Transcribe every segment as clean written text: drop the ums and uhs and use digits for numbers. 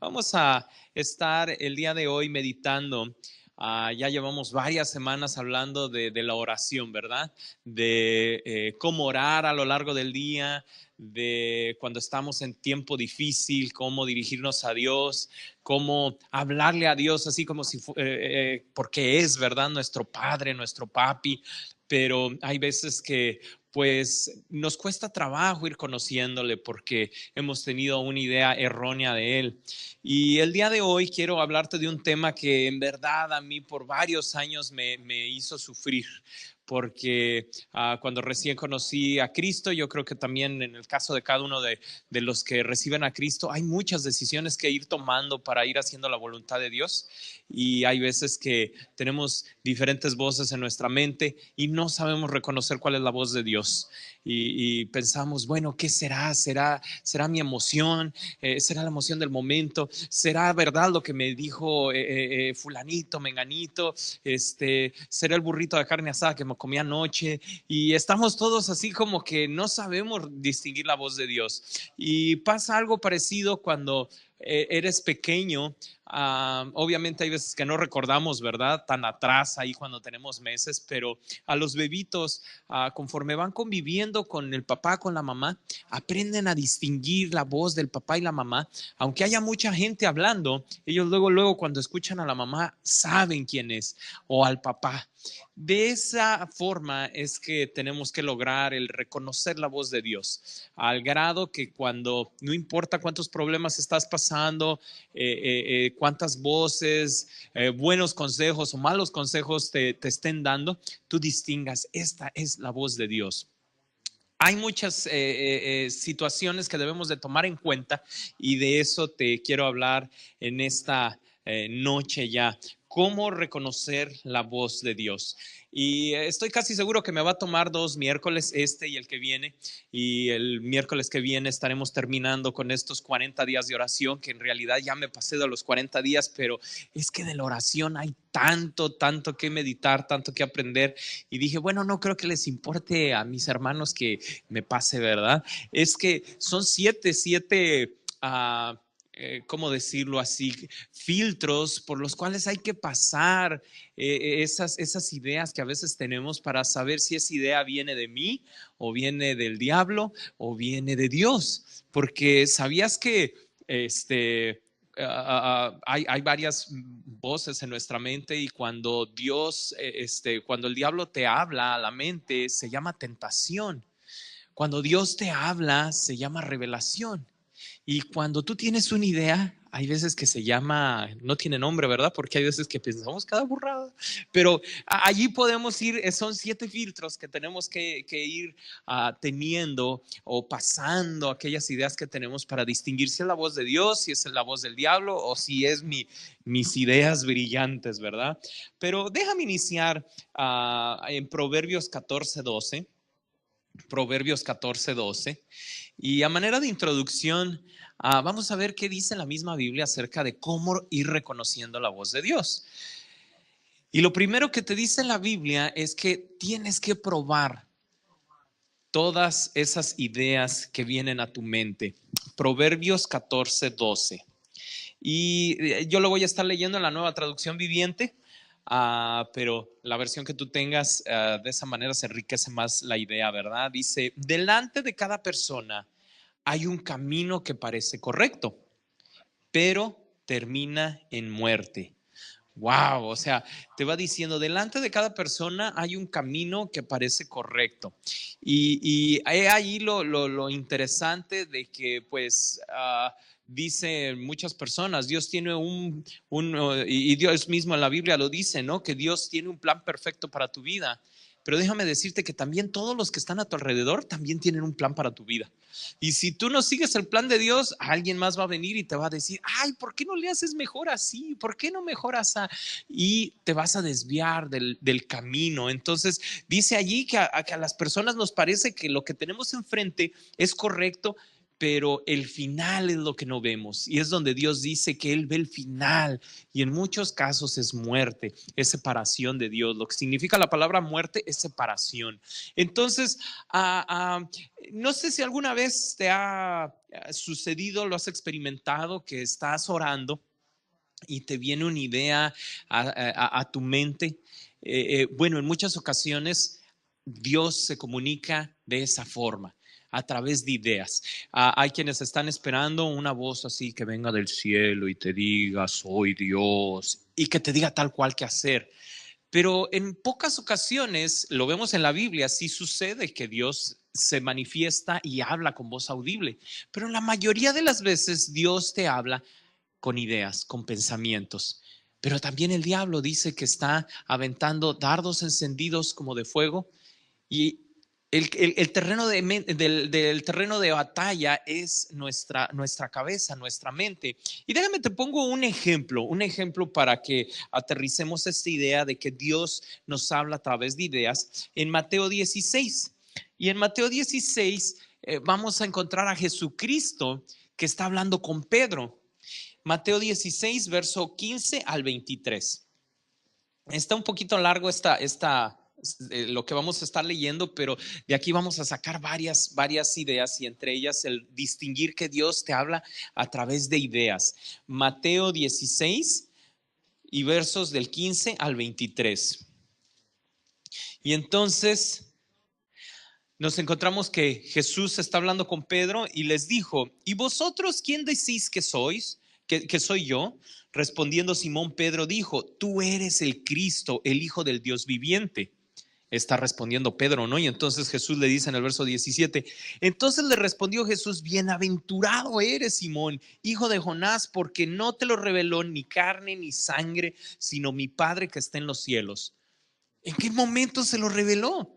Vamos a estar el día de hoy meditando. Ya llevamos varias semanas hablando de la oración, ¿verdad? De cómo orar a lo largo del día, de cuando estamos en tiempo difícil, cómo dirigirnos a Dios, cómo hablarle a Dios así como si porque es, ¿verdad? Nuestro Padre, nuestro Papi, pero hay veces que pues nos cuesta trabajo ir conociéndole porque hemos tenido una idea errónea de él. Y el día de hoy quiero hablarte de un tema que en verdad a mí por varios años me hizo sufrir, porque cuando recién conocí a Cristo, yo creo que también en el caso de cada uno de los que reciben a Cristo, hay muchas decisiones que ir tomando para ir haciendo la voluntad de Dios. Y hay veces que tenemos diferentes voces en nuestra mente y no sabemos reconocer cuál es la voz de Dios. Y pensamos, bueno, ¿qué será? ¿Será mi emoción? ¿Será la emoción del momento? ¿Será verdad lo que me dijo fulanito, menganito? ¿Será el burrito de carne asada que me comí anoche? Y estamos todos así como que no sabemos distinguir la voz de Dios. Y pasa algo parecido cuando eres pequeño. Obviamente hay veces que no recordamos, ¿verdad? Tan atrás ahí cuando tenemos meses, pero a los bebitos, conforme van conviviendo con el papá, con la mamá, aprenden a distinguir la voz del papá y la mamá. Aunque haya mucha gente hablando, ellos luego cuando escuchan a la mamá saben quién es, o al papá. De esa forma es que tenemos que lograr el reconocer la voz de Dios, al grado que cuando no importa cuántos problemas estás pasando, cuántas voces, buenos consejos o malos consejos te estén dando, tú distingas, esta es la voz de Dios. Hay muchas situaciones que debemos de tomar en cuenta y de eso te quiero hablar en esta noche ya. ¿Cómo reconocer la voz de Dios? Y estoy casi seguro que me va a tomar 2 miércoles, este y el que viene. Y el miércoles que viene estaremos terminando con estos 40 días de oración, que en realidad ya me pasé de los 40 días, pero es que de la oración hay tanto que meditar, tanto que aprender. Y dije, bueno, no creo que les importe a mis hermanos que me pase, ¿verdad? Es que son siete, ¿cómo decirlo así? Filtros por los cuales hay que pasar esas ideas que a veces tenemos para saber si esa idea viene de mí o viene del diablo o viene de Dios. Porque sabías que hay varias voces en nuestra mente y cuando Dios, cuando el diablo te habla a la mente, se llama tentación. Cuando Dios te habla, se llama revelación. Y cuando tú tienes una idea, hay veces que se llama, no tiene nombre, ¿verdad? Porque hay veces que pensamos cada burrada, pero allí podemos ir, son 7 filtros que tenemos que ir teniendo o pasando aquellas ideas que tenemos para distinguir si es la voz de Dios, si es la voz del diablo o si es mis ideas brillantes, ¿verdad? Pero déjame iniciar en Proverbios 14:12. Proverbios 14:12. Y a manera de introducción, vamos a ver qué dice la misma Biblia acerca de cómo ir reconociendo la voz de Dios. Y lo primero que te dice la Biblia es que tienes que probar todas esas ideas que vienen a tu mente. Proverbios 14:12. Y yo lo voy a estar leyendo en la Nueva Traducción Viviente. Pero la versión que tú tengas, de esa manera se enriquece más la idea, ¿verdad? Dice, delante de cada persona hay un camino que parece correcto, pero termina en muerte. Wow, o sea, te va diciendo, delante de cada persona hay un camino que parece correcto. Y ahí lo interesante de que, pues, dicen muchas personas, Dios tiene y Dios mismo en la Biblia lo dice, ¿no? Que Dios tiene un plan perfecto para tu vida. Pero déjame decirte que también todos los que están a tu alrededor también tienen un plan para tu vida. Y si tú no sigues el plan de Dios, alguien más va a venir y te va a decir, ay, ¿por qué no le haces mejor así? ¿Por qué no mejoras así? Y te vas a desviar del camino. Entonces, dice allí que a las personas nos parece que lo que tenemos enfrente es correcto, pero el final es lo que no vemos y es donde Dios dice que Él ve el final y en muchos casos es muerte, es separación de Dios. Lo que significa la palabra muerte es separación. Entonces, no sé si alguna vez te ha sucedido, lo has experimentado, que estás orando y te viene una idea a tu mente. Bueno, en muchas ocasiones Dios se comunica de esa forma, a través de ideas. Hay quienes están esperando una voz así que venga del cielo y te diga, soy Dios, y que te diga tal cual que hacer. Pero en pocas ocasiones, lo vemos en la Biblia, sí sucede que Dios se manifiesta y habla con voz audible, pero la mayoría de las veces Dios te habla con ideas, con pensamientos. Pero también el diablo dice que está aventando dardos encendidos como de fuego y el terreno del terreno de batalla es nuestra cabeza, nuestra mente. Y déjame te pongo un ejemplo para que aterricemos esta idea de que Dios nos habla a través de ideas en Mateo 16. Y en Mateo 16 vamos a encontrar a Jesucristo que está hablando con Pedro. Mateo 16, verso 15 al 23. Está un poquito largo lo que vamos a estar leyendo, pero de aquí vamos a sacar varias ideas y entre ellas el distinguir que Dios te habla a través de ideas. Mateo 16 y versos del 15 al 23. Y entonces nos encontramos que Jesús está hablando con Pedro y les dijo, ¿y vosotros quién decís que sois? ¿Que soy yo? Respondiendo Simón Pedro dijo, tú eres el Cristo, el Hijo del Dios viviente. Está respondiendo Pedro, ¿no? Y entonces Jesús le dice en el verso 17, entonces le respondió Jesús, bienaventurado eres Simón, hijo de Jonás, porque no te lo reveló ni carne ni sangre, sino mi Padre que está en los cielos. ¿En qué momento se lo reveló?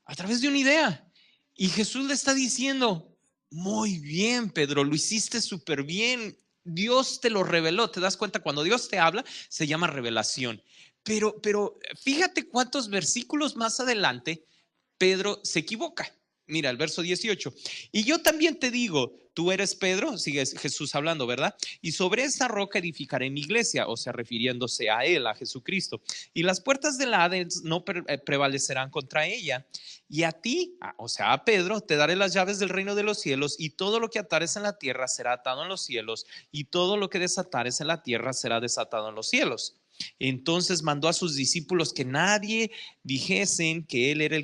A través de una idea. Y Jesús le está diciendo, muy bien, Pedro, lo hiciste súper bien. Dios te lo reveló. ¿Te das cuenta? Cuando Dios te habla, se llama revelación. Pero fíjate cuántos versículos más adelante Pedro se equivoca. Mira el verso 18. Y yo también te digo, tú eres Pedro, sigue Jesús hablando, ¿verdad? Y sobre esta roca edificaré mi iglesia, o sea, refiriéndose a él, a Jesucristo. Y las puertas del Hades no prevalecerán contra ella. Y a ti, o sea, a Pedro, te daré las llaves del reino de los cielos y todo lo que atares en la tierra será atado en los cielos y todo lo que desatares en la tierra será desatado en los cielos. Entonces mandó a sus discípulos que nadie dijesen que él era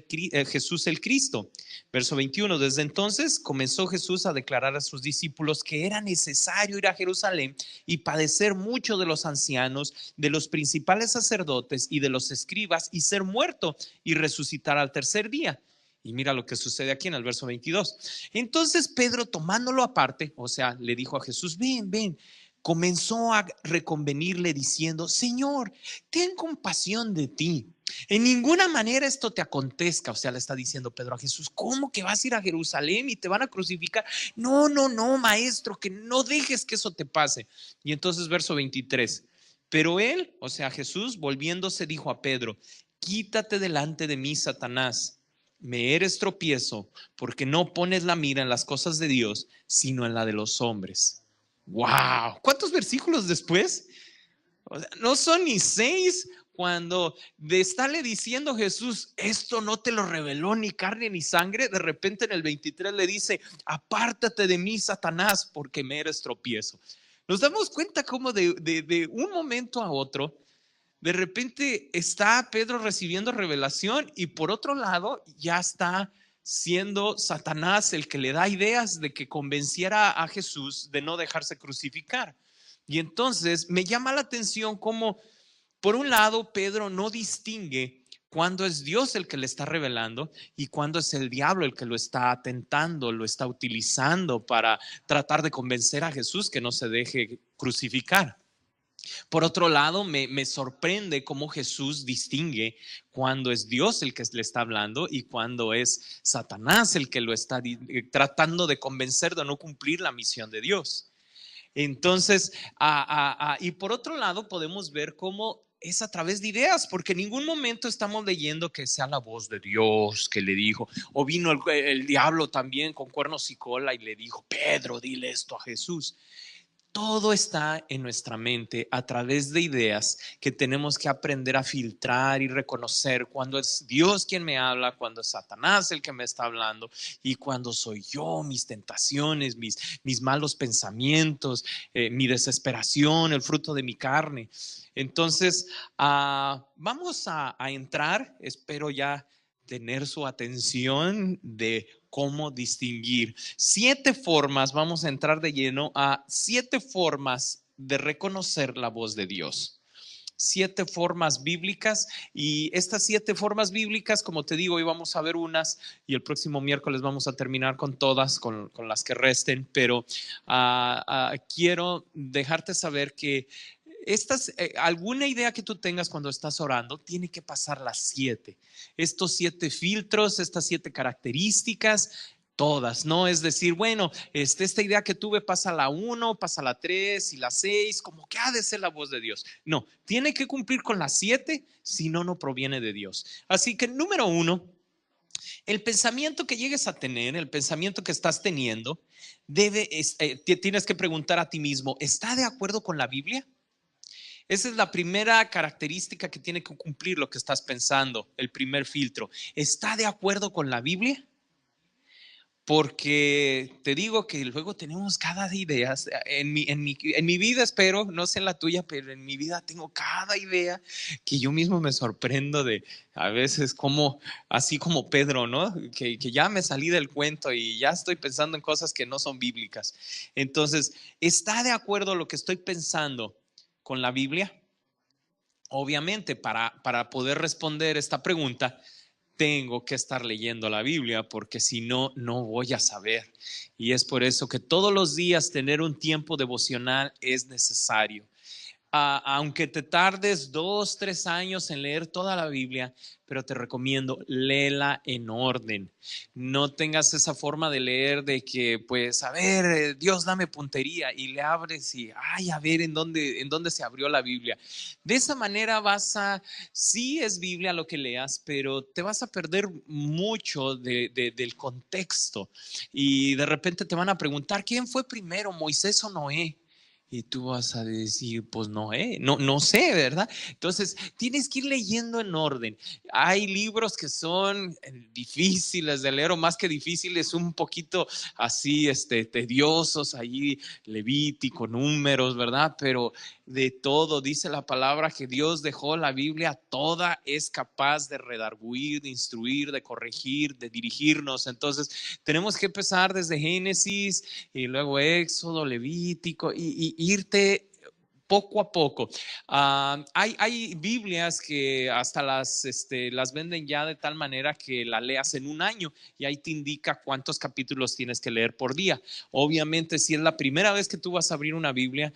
Jesús el Cristo. Verso 21, desde entonces comenzó Jesús a declarar a sus discípulos que era necesario ir a Jerusalén y padecer mucho de los ancianos, de los principales sacerdotes y de los escribas y ser muerto y resucitar al tercer día. Y mira lo que sucede aquí en el verso 22. Entonces Pedro, tomándolo aparte, o sea, le dijo a Jesús, ven, comenzó a reconvenirle diciendo, Señor, ten compasión de ti. En ninguna manera esto te acontezca. O sea, le está diciendo Pedro a Jesús, ¿cómo que vas a ir a Jerusalén y te van a crucificar? No, maestro, que no dejes que eso te pase. Y entonces verso 23, pero él, o sea, Jesús, volviéndose, dijo a Pedro, quítate delante de mí, Satanás. Me eres tropiezo porque no pones la mira en las cosas de Dios, sino en la de los hombres. Wow, ¿cuántos versículos después? O sea, no son ni 6 cuando de estarle diciendo Jesús, esto no te lo reveló ni carne ni sangre, de repente en el 23 le dice, apártate de mí, Satanás, porque me eres tropiezo. Nos damos cuenta cómo de un momento a otro, de repente está Pedro recibiendo revelación y por otro lado ya está siendo Satanás el que le da ideas de que convenciera a Jesús de no dejarse crucificar. Y entonces me llama la atención cómo, por un lado, Pedro no distingue cuándo es Dios el que le está revelando y cuándo es el diablo el que lo está tentando, lo está utilizando para tratar de convencer a Jesús que no se deje crucificar. Por otro lado, me sorprende cómo Jesús distingue cuando es Dios el que le está hablando y cuando es Satanás el que lo está tratando de convencer de no cumplir la misión de Dios. Entonces, y por otro lado, podemos ver cómo es a través de ideas, porque en ningún momento estamos leyendo que sea la voz de Dios que le dijo, o vino el diablo también con cuernos y cola y le dijo, Pedro, dile esto a Jesús. Todo está en nuestra mente a través de ideas que tenemos que aprender a filtrar y reconocer cuando es Dios quien me habla, cuando es Satanás el que me está hablando y cuando soy yo, mis tentaciones, mis malos pensamientos, mi desesperación, el fruto de mi carne. Entonces, vamos a entrar, espero ya tener su atención de cómo distinguir 7 formas, vamos a entrar de lleno a 7 formas de reconocer la voz de Dios. 7 formas bíblicas, y estas 7 formas bíblicas, como te digo, hoy vamos a ver unas y el próximo miércoles vamos a terminar con todas, con las que resten, pero quiero dejarte saber que alguna idea que tú tengas cuando estás orando, tiene que pasar las 7. Estos 7 filtros, estas 7 características, todas, ¿no? Es decir, bueno, esta idea que tuve pasa la 1, pasa la 3 y la 6, como que ha de ser la voz de Dios. No, tiene que cumplir con las 7, si no, no proviene de Dios. Así que número 1, el pensamiento que llegues a tener, el pensamiento que estás teniendo, tienes que preguntar a ti mismo, ¿está de acuerdo con la Biblia? Esa es la primera característica que tiene que cumplir lo que estás pensando, el primer filtro. ¿Está de acuerdo con la Biblia? Porque te digo que luego tenemos cada idea. En mi vida, espero, no sé en la tuya, pero en mi vida tengo cada idea que yo mismo me sorprendo de a veces como, así como Pedro, ¿no? Que ya me salí del cuento y ya estoy pensando en cosas que no son bíblicas. Entonces, ¿está de acuerdo lo que estoy pensando con la Biblia? Obviamente, para poder responder esta pregunta, tengo que estar leyendo la Biblia, porque si no, no voy a saber. Y es por eso que todos los días tener un tiempo devocional es necesario. Aunque te tardes 2, 3 años en leer toda la Biblia, pero te recomiendo, léela en orden. No tengas esa forma de leer de que, pues, a ver, Dios, dame puntería, y le abres y, ay, a ver en dónde se abrió la Biblia. De esa manera sí es Biblia lo que leas, pero te vas a perder mucho del contexto. Y de repente te van a preguntar, ¿quién fue primero, Moisés o Noé? Y tú vas a decir, pues no, no sé, ¿verdad? Entonces, tienes que ir leyendo en orden. Hay libros que son difíciles de leer, o más que difíciles, un poquito así, tediosos, allí, Levítico, Números, ¿verdad? Pero de todo, dice la palabra que Dios dejó la Biblia, toda es capaz de redarguir, de instruir, de corregir, de dirigirnos. Entonces, tenemos que empezar desde Génesis y luego Éxodo, Levítico, y irte poco a poco. Hay Biblias que hasta las venden ya de tal manera que la leas en un año, y ahí te indica cuántos capítulos tienes que leer por día. Obviamente, si es la primera vez que tú vas a abrir una Biblia,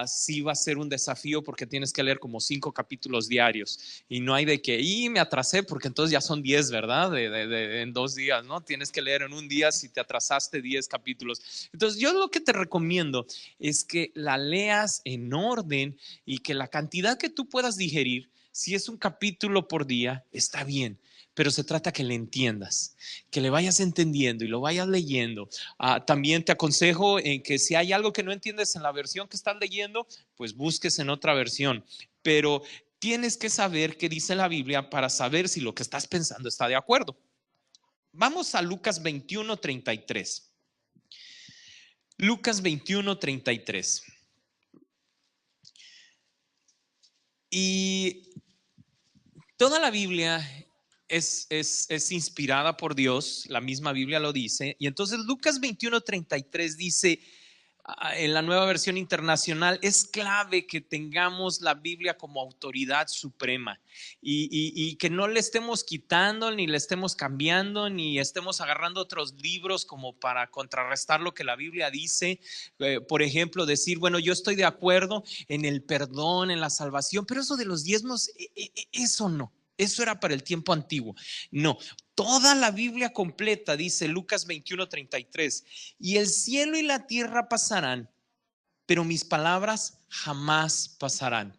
sí va a ser un desafío, porque tienes que leer como 5 capítulos diarios, y no hay de que, y me atrasé, porque entonces ya son 10, ¿verdad? En 2 días, ¿no? Tienes que leer en un día, si te atrasaste, 10 capítulos. Entonces, yo lo que te recomiendo es que la leas en orden, y que la cantidad que tú puedas digerir, si es un capítulo por día, está bien, pero se trata que le entiendas, que le vayas entendiendo y lo vayas leyendo. También te aconsejo en que si hay algo que no entiendes en la versión que estás leyendo, pues busques en otra versión, pero tienes que saber qué dice la Biblia para saber si lo que estás pensando está de acuerdo. Vamos a Lucas 21:33. Lucas 21:33. Y toda la Biblia es inspirada por Dios, la misma Biblia lo dice. Y entonces Lucas 21:33 dice, en la Nueva Versión Internacional, es clave que tengamos la Biblia como autoridad suprema, y que no le estemos quitando, ni le estemos cambiando, ni estemos agarrando otros libros como para contrarrestar lo que la Biblia dice. Por ejemplo, decir, bueno, yo estoy de acuerdo en el perdón, en la salvación, pero eso de los diezmos, eso no. Eso era para el tiempo antiguo. No, toda la Biblia completa, dice Lucas 21:33, y el cielo y la tierra pasarán, pero mis palabras jamás pasarán.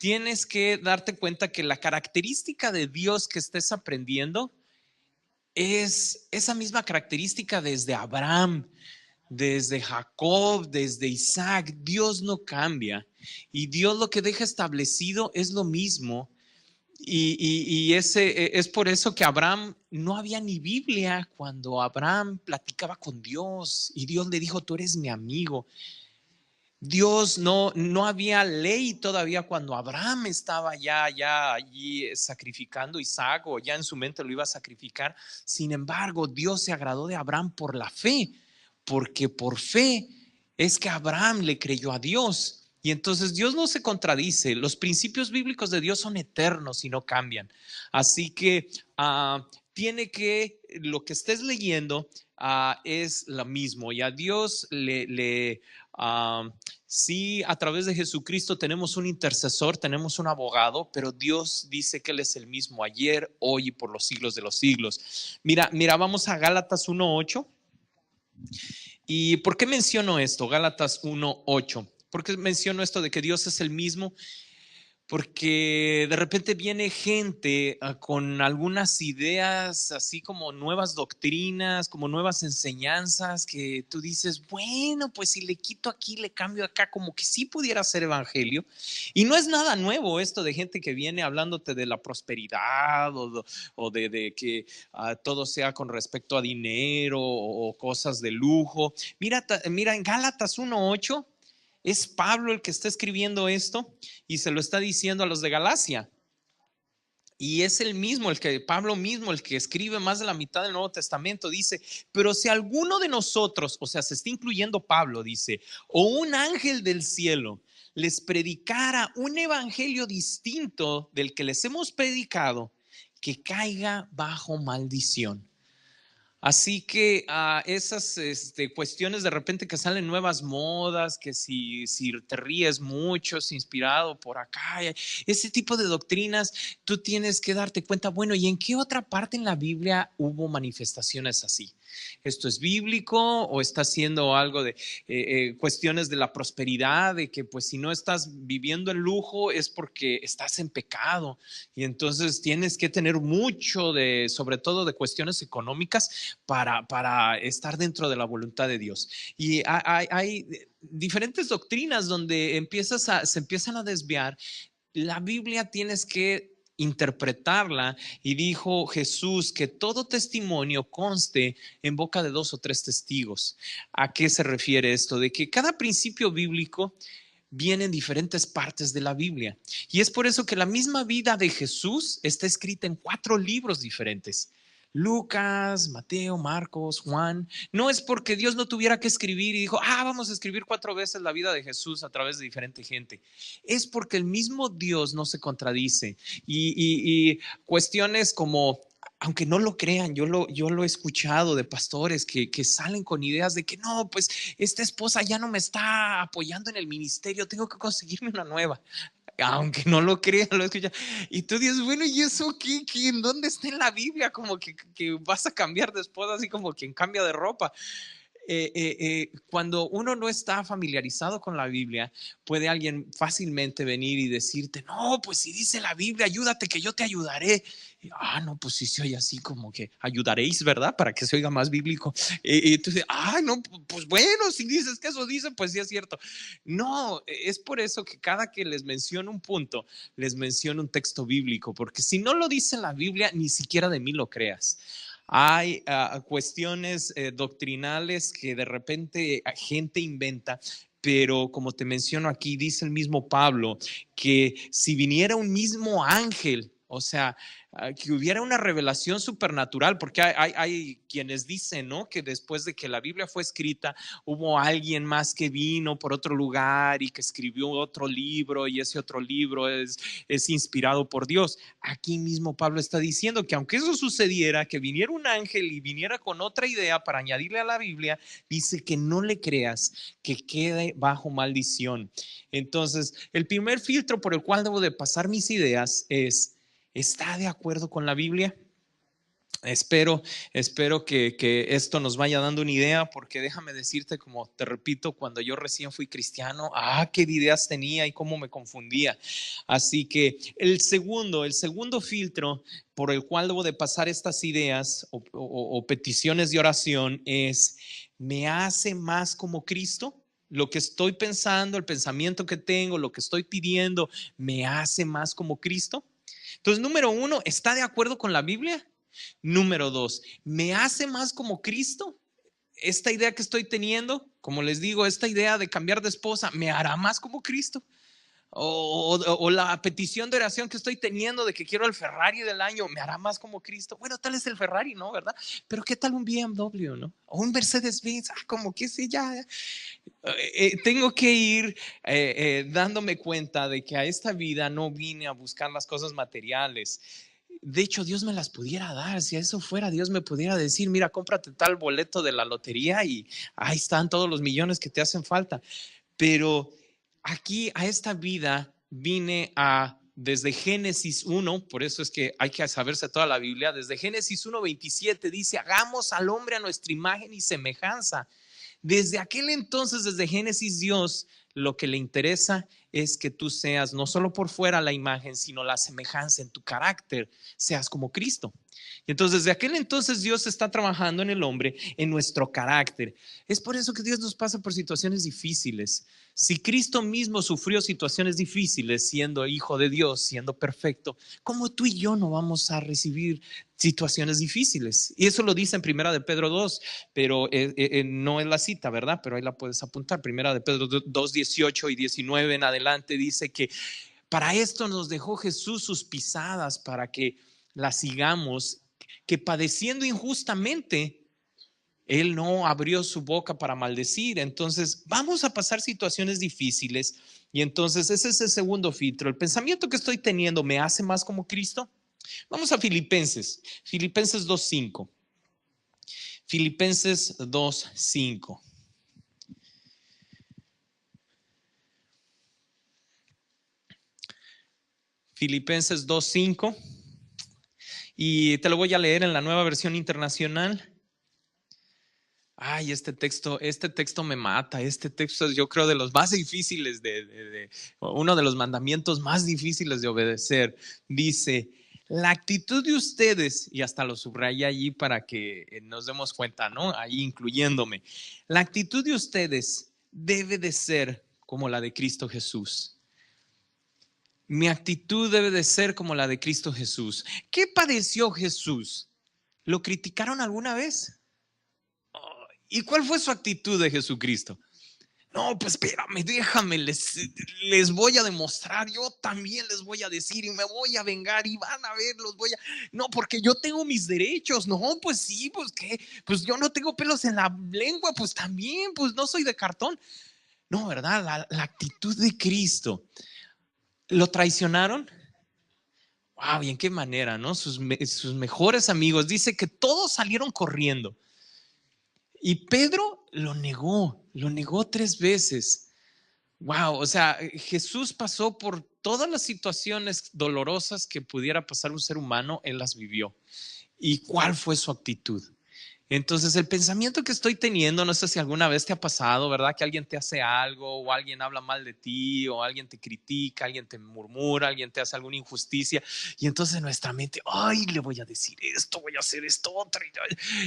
tienes que darte cuenta que la característica de Dios que estés aprendiendo es esa misma característica desde Abraham, desde Jacob, desde Isaac. Dios no cambia y Dios lo que deja establecido es lo mismo. Y ese es por eso que Abraham no había ni Biblia cuando Abraham platicaba con Dios y Dios le dijo, tú eres mi amigo. Dios no había ley todavía cuando Abraham estaba ya allí sacrificando a Isaac, o ya en su mente lo iba a sacrificar. Sin embargo, Dios se agradó de Abraham por la fe, porque por fe es que Abraham le creyó a Dios. Y entonces Dios no se contradice. Los principios bíblicos de Dios son eternos y no cambian. Así que tiene que, lo que estés leyendo es lo mismo. Y a Dios sí, a través de Jesucristo tenemos un intercesor, tenemos un abogado, pero Dios dice que Él es el mismo ayer, hoy y por los siglos de los siglos. Mira, vamos a Gálatas 1:8. ¿Y por qué menciono esto? Gálatas 1:8. ¿Por qué menciono esto de que Dios es el mismo? Porque de repente viene gente con algunas ideas, así como nuevas doctrinas, como nuevas enseñanzas, que tú dices, bueno, pues si le quito aquí, le cambio acá, como que sí pudiera ser evangelio. Y no es nada nuevo esto de gente que viene hablándote de la prosperidad o de que todo sea con respecto a dinero o cosas de lujo. Mira en Gálatas 1:8. Es Pablo el que está escribiendo esto y se lo está diciendo a los de Galacia. Y es Pablo mismo, el que escribe más de la mitad del Nuevo Testamento, dice, pero si alguno de nosotros, o sea, se está incluyendo Pablo, dice, o un ángel del cielo les predicara un evangelio distinto del que les hemos predicado, que caiga bajo maldición. Así que esas cuestiones de repente que salen nuevas modas, que si te ríes mucho, es inspirado por acá, ese tipo de doctrinas, tú tienes que darte cuenta, bueno, ¿y en qué otra parte en la Biblia hubo manifestaciones así? ¿Esto es bíblico o está haciendo algo de cuestiones de la prosperidad, de que pues si no estás viviendo en lujo es porque estás en pecado? Y entonces tienes que tener mucho sobre todo de cuestiones económicas para estar dentro de la voluntad de Dios. Y hay diferentes doctrinas donde se empiezan a desviar. La Biblia tienes que interpretarla, y dijo Jesús que todo testimonio conste en boca de 2 o 3 testigos. ¿A qué se refiere esto? De que cada principio bíblico viene en diferentes partes de la Biblia, y es por eso que la misma vida de Jesús está escrita en 4 libros diferentes: Lucas, Mateo, Marcos, Juan. No es porque Dios no tuviera que escribir y dijo, vamos a escribir 4 veces la vida de Jesús a través de diferente gente. Es porque el mismo Dios no se contradice. Y cuestiones como, aunque no lo crean, yo lo he escuchado de pastores que salen con ideas de que no, pues esta esposa ya no me está apoyando en el ministerio, tengo que conseguirme una nueva. Aunque no lo crean, lo escuchan. Y tú dices, bueno, ¿y eso qué? ¿En dónde está en la Biblia? Como que vas a cambiar de esposa, así como quien cambia de ropa. Cuando uno no está familiarizado con la Biblia, puede alguien fácilmente venir y decirte, no, pues si dice la Biblia, ayúdate que yo te ayudaré. Y, no, pues si se oye así como que ayudaréis, ¿verdad? Para que se oiga más bíblico. Entonces, no, pues bueno, si dices que eso dice, pues sí es cierto. No, es por eso que cada que les menciono un punto, les menciono un texto bíblico, porque si no lo dice la Biblia, ni siquiera de mí lo creas. Hay cuestiones doctrinales que de repente gente inventa, pero como te menciono aquí, dice el mismo Pablo que si viniera un mismo ángel, o sea, que hubiera una revelación supernatural, porque hay quienes dicen, ¿no?, que después de que la Biblia fue escrita, hubo alguien más que vino por otro lugar y que escribió otro libro, y ese otro libro es inspirado por Dios. Aquí mismo Pablo está diciendo que aunque eso sucediera, que viniera un ángel y viniera con otra idea para añadirle a la Biblia, dice que no le creas, que quede bajo maldición. Entonces, el primer filtro por el cual debo de pasar mis ideas es, ¿está de acuerdo con la Biblia? Espero que esto nos vaya dando una idea, porque déjame decirte, como te repito, cuando yo recién fui cristiano, qué ideas tenía y cómo me confundía. Así que el segundo filtro por el cual debo de pasar estas ideas o peticiones de oración es: ¿me hace más como Cristo? Lo que estoy pensando, el pensamiento que tengo, lo que estoy pidiendo, ¿me hace más como Cristo? Entonces, número uno, ¿está de acuerdo con la Biblia? Número dos, ¿me hace más como Cristo? Esta idea que estoy teniendo, como les digo, esta idea de cambiar de esposa, ¿me hará más como Cristo? O la petición de oración que estoy teniendo de que quiero el Ferrari del año, ¿me hará más como Cristo? Bueno, tal es el Ferrari, ¿no? ¿Verdad? Pero ¿qué tal un BMW, no? O un Mercedes-Benz, como que sé ya. Tengo que ir dándome cuenta de que a esta vida no vine a buscar las cosas materiales. De hecho, Dios me las pudiera dar. Si a eso fuera, Dios me pudiera decir: mira, cómprate tal boleto de la lotería y ahí están todos los millones que te hacen falta. Pero aquí a esta vida vine desde Génesis 1, por eso es que hay que saberse toda la Biblia. Desde Génesis 1:27 dice: hagamos al hombre a nuestra imagen y semejanza. Desde aquel entonces, desde Génesis, Dios lo que le interesa es que tú seas no solo por fuera la imagen, sino la semejanza en tu carácter, seas como Cristo. Y entonces, desde aquel entonces, Dios está trabajando en el hombre, en nuestro carácter. Es por eso que Dios nos pasa por situaciones difíciles. Si Cristo mismo sufrió situaciones difíciles siendo hijo de Dios, siendo perfecto, ¿cómo tú y yo no vamos a recibir situaciones difíciles? Y eso lo dice en Primera de Pedro 2, pero no es la cita, ¿verdad? Pero ahí la puedes apuntar. Primera de Pedro 2, 18 y 19 en adelante dice que para esto nos dejó Jesús sus pisadas, para que las sigamos, que padeciendo injustamente él no abrió su boca para maldecir. Entonces vamos a pasar situaciones difíciles, y entonces ese es el segundo filtro. El pensamiento que estoy teniendo, ¿me hace más como Cristo? Vamos a Filipenses 2:5. Filipenses 2:5. Filipenses 2:5. Y te lo voy a leer en la Nueva Versión Internacional. Este texto me mata. Este texto es, yo creo, de los más difíciles uno de los mandamientos más difíciles de obedecer. Dice: la actitud de ustedes, y hasta lo subraya allí para que nos demos cuenta, ¿no? Ahí incluyéndome. La actitud de ustedes debe de ser como la de Cristo Jesús. Mi actitud debe de ser como la de Cristo Jesús. ¿Qué padeció Jesús? ¿Lo criticaron alguna vez? ¿Y cuál fue su actitud de Jesucristo? No, pues espérame, déjame, les voy a demostrar, yo también les voy a decir y me voy a vengar y van a ver, no, porque yo tengo mis derechos. No, pues sí, pues qué, pues yo no tengo pelos en la lengua, pues también, pues no soy de cartón. No, ¿verdad? La actitud de Cristo. ¿Lo traicionaron? Wow, ¿y en qué manera, no? Sus mejores amigos, dice que todos salieron corriendo. Y Pedro lo negó 3 veces. Wow, o sea, Jesús pasó por todas las situaciones dolorosas que pudiera pasar un ser humano, él las vivió. ¿Y cuál fue su actitud? Entonces, el pensamiento que estoy teniendo, no sé si alguna vez te ha pasado, ¿verdad? Que alguien te hace algo, o alguien habla mal de ti, o alguien te critica, alguien te murmura, alguien te hace alguna injusticia, y entonces en nuestra mente, ay, le voy a decir esto, voy a hacer esto, otro,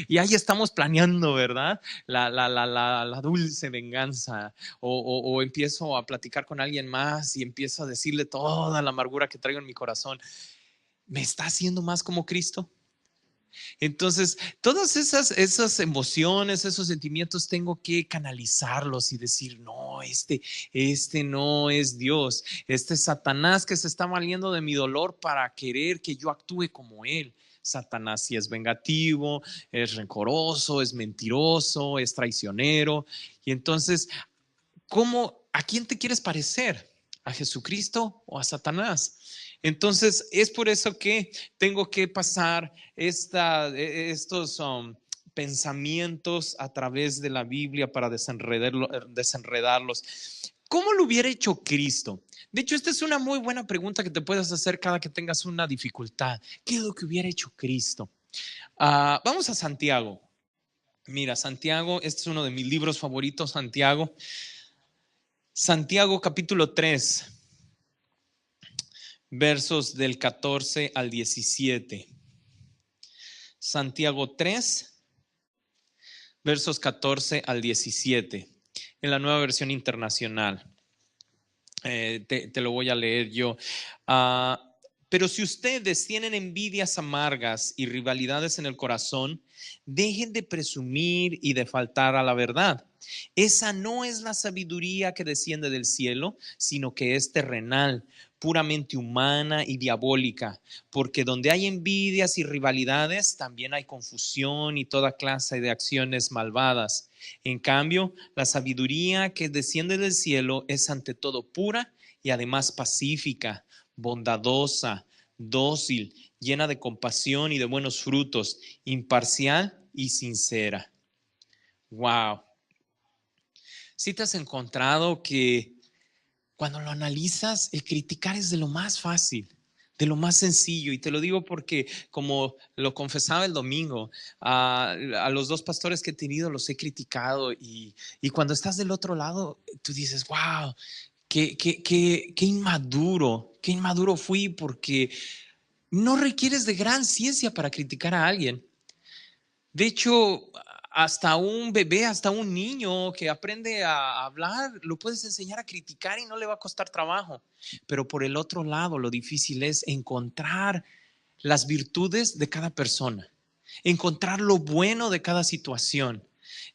y ahí estamos planeando, ¿verdad? La dulce venganza, o empiezo a platicar con alguien más y empiezo a decirle toda la amargura que traigo en mi corazón. ¿Me está haciendo más como Cristo? Entonces, todas esas emociones, esos sentimientos, tengo que canalizarlos y decir: no, este no es Dios, este es Satanás que se está valiendo de mi dolor para querer que yo actúe como él. Satanás sí es vengativo, es rencoroso, es mentiroso, es traicionero. Y entonces, ¿a quién te quieres parecer? ¿A Jesucristo o a Satanás? Entonces, es por eso que tengo que pasar estos pensamientos a través de la Biblia para desenredarlos. ¿Cómo lo hubiera hecho Cristo? De hecho, esta es una muy buena pregunta que te puedes hacer cada que tengas una dificultad. ¿Qué es lo que hubiera hecho Cristo? Vamos a Santiago. Mira, Santiago, este es uno de mis libros favoritos, Santiago. Santiago capítulo 3, versos del 14 al 17. Santiago 3, versos 14 al 17, en la Nueva Versión Internacional. Te lo voy a leer yo. Pero si ustedes tienen envidias amargas y rivalidades en el corazón, dejen de presumir y de faltar a la verdad. Esa no es la sabiduría que desciende del cielo, sino que es terrenal, puramente humana y diabólica, porque donde hay envidias y rivalidades, también hay confusión y toda clase de acciones malvadas. En cambio, la sabiduría que desciende del cielo es ante todo pura y además pacífica, bondadosa, dócil, llena de compasión y de buenos frutos, imparcial y sincera. Wow. ¿Sí te has encontrado que cuando lo analizas, el criticar es de lo más fácil, de lo más sencillo? Y te lo digo porque, como lo confesaba el domingo, a los dos pastores que he tenido los he criticado, y cuando estás del otro lado, tú dices, wow, qué inmaduro fui, porque no requieres de gran ciencia para criticar a alguien. De hecho, hasta un bebé, hasta un niño que aprende a hablar, lo puedes enseñar a criticar y no le va a costar trabajo. Pero por el otro lado, lo difícil es encontrar las virtudes de cada persona, encontrar lo bueno de cada situación,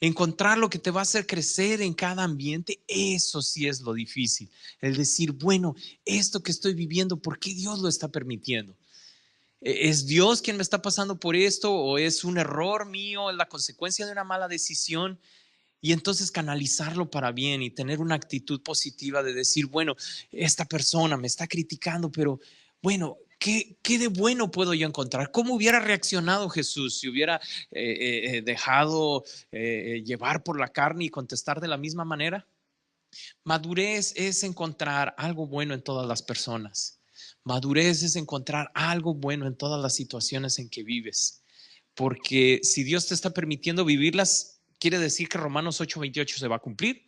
encontrar lo que te va a hacer crecer en cada ambiente. Eso sí es lo difícil. El decir, bueno, esto que estoy viviendo, ¿por qué Dios lo está permitiendo? ¿Es Dios quien me está pasando por esto, o es un error mío, es la consecuencia de una mala decisión? Y entonces canalizarlo para bien y tener una actitud positiva de decir, bueno, esta persona me está criticando, pero bueno, ¿qué de bueno puedo yo encontrar? ¿Cómo hubiera reaccionado Jesús si hubiera dejado llevar por la carne y contestar de la misma manera? Madurez es encontrar algo bueno en todas las personas. Madurez es encontrar algo bueno en todas las situaciones en que vives. Porque si Dios te está permitiendo vivirlas, quiere decir que Romanos 8:28 se va a cumplir.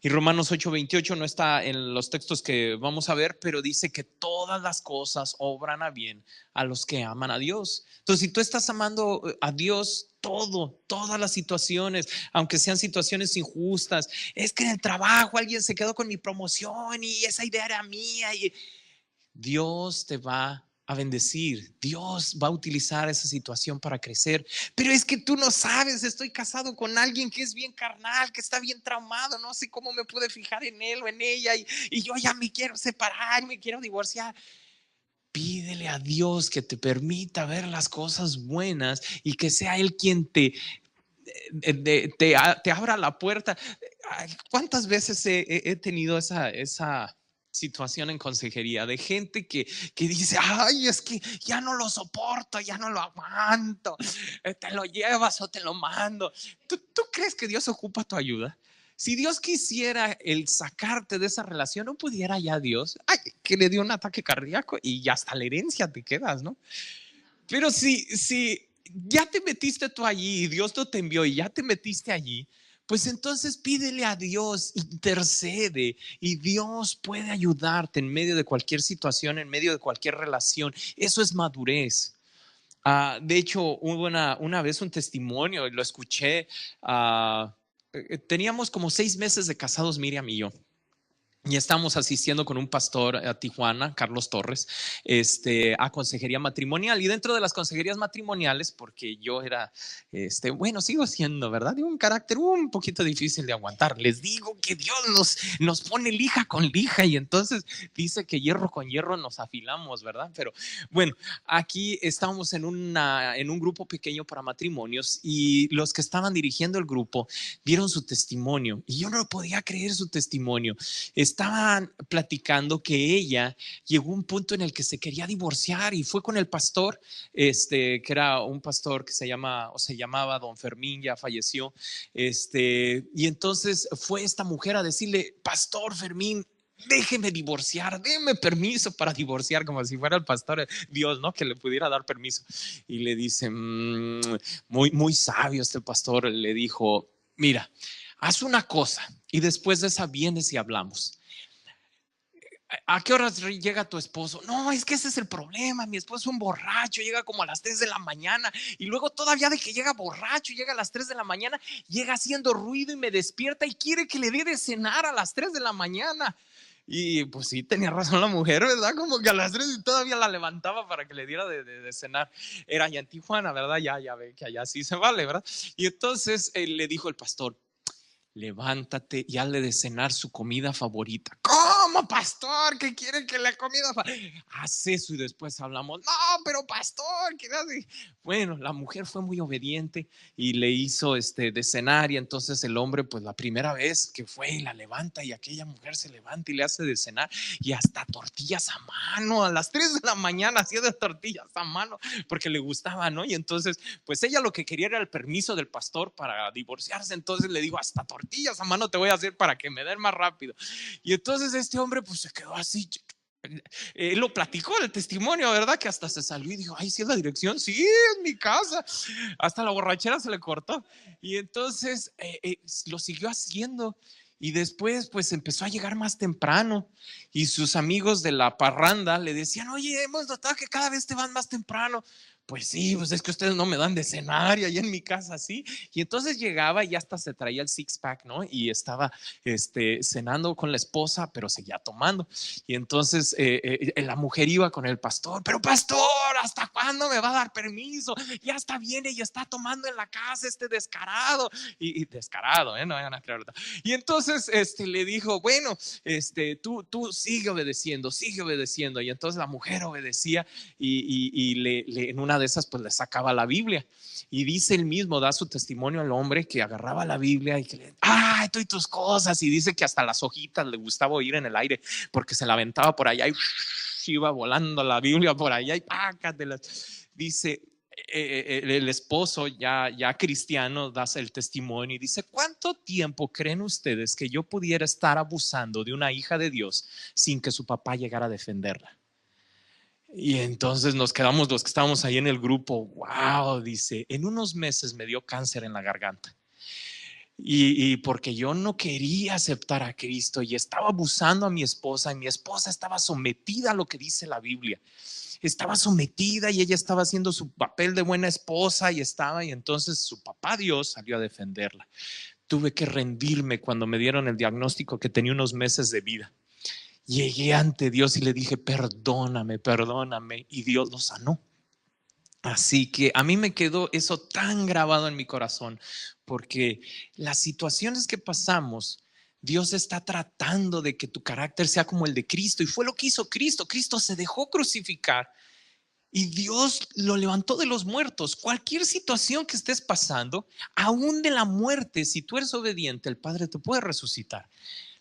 Y Romanos 8:28 no está en los textos que vamos a ver, pero dice que todas las cosas obran a bien a los que aman a Dios. Entonces, si tú estás amando a Dios, todas las situaciones, aunque sean situaciones injustas, es que en el trabajo alguien se quedó con mi promoción y esa idea era mía, y Dios te va a bendecir. Dios va a utilizar esa situación para crecer. Pero es que tú no sabes, estoy casado con alguien que es bien carnal, que está bien traumado, no sé cómo me pude fijar en él o en ella, y yo ya me quiero separar, me quiero divorciar. Pídele a Dios que te permita ver las cosas buenas y que sea Él quien te abra la puerta. ¿Cuántas veces he tenido esa situación en consejería de gente que dice, ay, es que ya no lo soporto, ya no lo aguanto, te lo llevas o te lo mando? ¿Tú crees que Dios ocupa tu ayuda? Si Dios quisiera el sacarte de esa relación, no pudiera ya Dios, ay, que le dio un ataque cardíaco y ya hasta la herencia te quedas, ¿no? Pero si ya te metiste tú allí y Dios no te envió y ya te metiste allí, pues entonces pídele a Dios, intercede, y Dios puede ayudarte en medio de cualquier situación, en medio de cualquier relación. Eso es madurez. De hecho, hubo una vez un testimonio, lo escuché. Teníamos como 6 meses de casados, Miriam y yo. Y estamos asistiendo con un pastor a Tijuana, Carlos Torres, a consejería matrimonial. Y dentro de las consejerías matrimoniales, porque yo era, bueno, sigo siendo, ¿verdad? De un carácter un poquito difícil de aguantar. Les digo que Dios nos pone lija con lija, y entonces dice que hierro con hierro nos afilamos, ¿verdad? Pero bueno, aquí estábamos en un grupo pequeño para matrimonios, y los que estaban dirigiendo el grupo dieron su testimonio, y yo no podía creer su testimonio. Estaban platicando que ella llegó a un punto en el que se quería divorciar, y fue con el pastor, que era un pastor que se llamaba Don Fermín, ya falleció, y entonces fue esta mujer a decirle: Pastor Fermín, déjeme divorciar, déme permiso para divorciar, como si fuera el pastor Dios, ¿no? Que le pudiera dar permiso. Y le dice, muy sabio este pastor, le dijo, mira, haz una cosa y después de esa vienes y hablamos. ¿A qué horas llega tu esposo? No, es que ese es el problema. Mi esposo es un borracho, llega como a las 3 de la mañana y luego todavía de que llega borracho, llega a las 3 de la mañana, llega haciendo ruido y me despierta y quiere que le dé de cenar a las 3 de la mañana. Y pues sí, tenía razón la mujer, ¿verdad? Como que a las 3 todavía la levantaba para que le diera de cenar. Era allá en Tijuana, ¿verdad? Ya ve que allá sí se vale, ¿verdad? Y entonces le dijo el pastor, levántate y hazle de cenar su comida favorita. ¿Cómo, pastor? ¿Qué quiere que la comida haz eso y después hablamos? No, pero pastor, ¿qué hace? Bueno, la mujer fue muy obediente y le hizo de cenar, y entonces el hombre, pues la primera vez que fue y la levanta, y aquella mujer se levanta y le hace de cenar, y hasta tortillas a mano, a las 3 de la mañana haciendo tortillas a mano porque le gustaba, ¿no? Y entonces pues ella lo que quería era el permiso del pastor para divorciarse. Entonces le digo, hasta tortillas a mano te voy a hacer para que me den más rápido. Y entonces este hombre pues se quedó así. Lo platicó el testimonio, ¿verdad? Que hasta se salió y dijo, ay, ¿sí es la dirección? Sí, es mi casa. Hasta la borrachera se le cortó. Y entonces lo siguió haciendo. Y después pues empezó a llegar más temprano, y sus amigos de la parranda le decían, oye, hemos notado que cada vez te van más temprano. Pues sí, pues es que ustedes no me dan de cenar, y allá en mi casa sí. Y entonces llegaba y hasta se traía el six pack, ¿no? Y estaba cenando con la esposa, pero seguía tomando. Y entonces la mujer iba con el pastor, pero pastor, ¿hasta cuándo me va a dar permiso? Ya está bien, ella está tomando en la casa, este descarado. Y descarado, no vayan a creer. Y entonces le dijo, bueno, tú sigue obedeciendo, sigue obedeciendo. Y entonces la mujer obedecía, y en una de esas pues le sacaba la Biblia, y dice él mismo, da su testimonio al hombre, que agarraba la Biblia y que le, tú y tus cosas, y dice que hasta las hojitas le gustaba oír en el aire porque se la aventaba por allá y iba volando la Biblia por allá y pácatelas. Dice el esposo ya cristiano, da el testimonio y dice, ¿cuánto tiempo creen ustedes que yo pudiera estar abusando de una hija de Dios sin que su papá llegara a defenderla? Y entonces nos quedamos los que estábamos ahí en el grupo, wow, dice, en unos meses me dio cáncer en la garganta. Y porque yo no quería aceptar a Cristo y estaba abusando a mi esposa, y mi esposa estaba sometida a lo que dice la Biblia. Estaba sometida y ella estaba haciendo su papel de buena esposa y entonces su papá Dios salió a defenderla. Tuve que rendirme cuando me dieron el diagnóstico que tenía unos meses de vida. Llegué ante Dios y le dije, perdóname, perdóname, y Dios lo sanó. Así que a mí me quedó eso tan grabado en mi corazón, porque las situaciones que pasamos, Dios está tratando de que tu carácter sea como el de Cristo, y fue lo que hizo Cristo. Cristo se dejó crucificar y Dios lo levantó de los muertos. Cualquier situación que estés pasando, aún de la muerte, si tú eres obediente, el Padre te puede resucitar.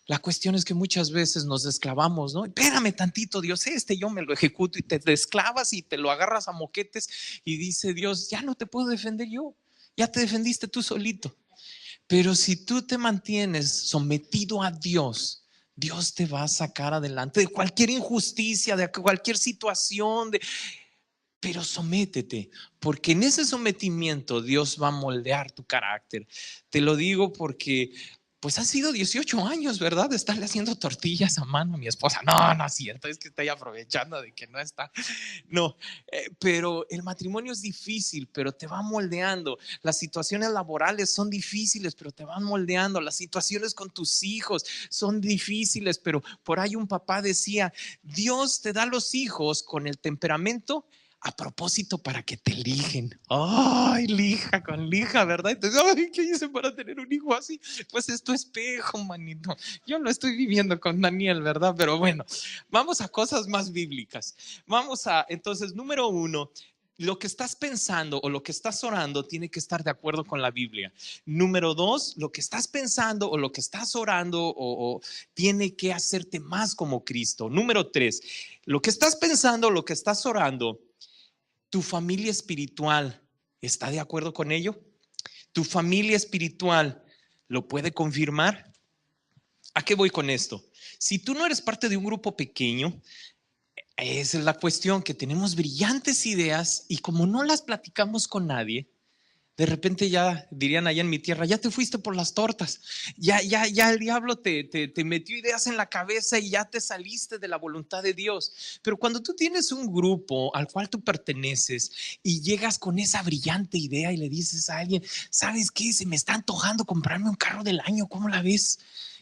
La cuestión es que muchas veces nos esclavamos, ¿no? Espérame tantito, Dios, yo me lo ejecuto, y te esclavas y te lo agarras a moquetes, y dice Dios, ya no te puedo defender yo, ya te defendiste tú solito. Pero si tú te mantienes sometido a Dios, Dios te va a sacar adelante de cualquier injusticia, de cualquier situación, pero sométete, porque en ese sometimiento Dios va a moldear tu carácter. Te lo digo porque pues ha sido 18 años, ¿verdad? De estarle haciendo tortillas a mano a mi esposa. No es cierto, es que estoy aprovechando de que no está. No, pero el matrimonio es difícil, pero te va moldeando. Las situaciones laborales son difíciles, pero te van moldeando. Las situaciones con tus hijos son difíciles, pero por ahí un papá decía, Dios te da los hijos con el temperamento a propósito para que te eligen. Ay, lija con lija, ¿verdad? Entonces, ay, ¿qué hice para tener un hijo así? Pues es tu espejo, manito. Yo lo estoy viviendo con Daniel, ¿verdad? Pero bueno, vamos a cosas más bíblicas. Entonces, número 1, lo que estás pensando o lo que estás orando tiene que estar de acuerdo con la Biblia. Número 2, lo que estás pensando o lo que estás orando o tiene que hacerte más como Cristo. Número 3, lo que estás pensando o lo que estás orando, ¿tu familia espiritual está de acuerdo con ello? ¿Tu familia espiritual lo puede confirmar? ¿A qué voy con esto? Si tú no eres parte de un grupo pequeño, esa es la cuestión, que tenemos brillantes ideas y como no las platicamos con nadie, de repente ya dirían allá en mi tierra, ya te fuiste por las tortas, ya el diablo te metió ideas en la cabeza y ya te saliste de la voluntad de Dios. Pero cuando tú tienes un grupo al cual tú perteneces y llegas con esa brillante idea y le dices a alguien, ¿sabes qué? Se me está antojando comprarme un carro del año, ¿cómo la ves?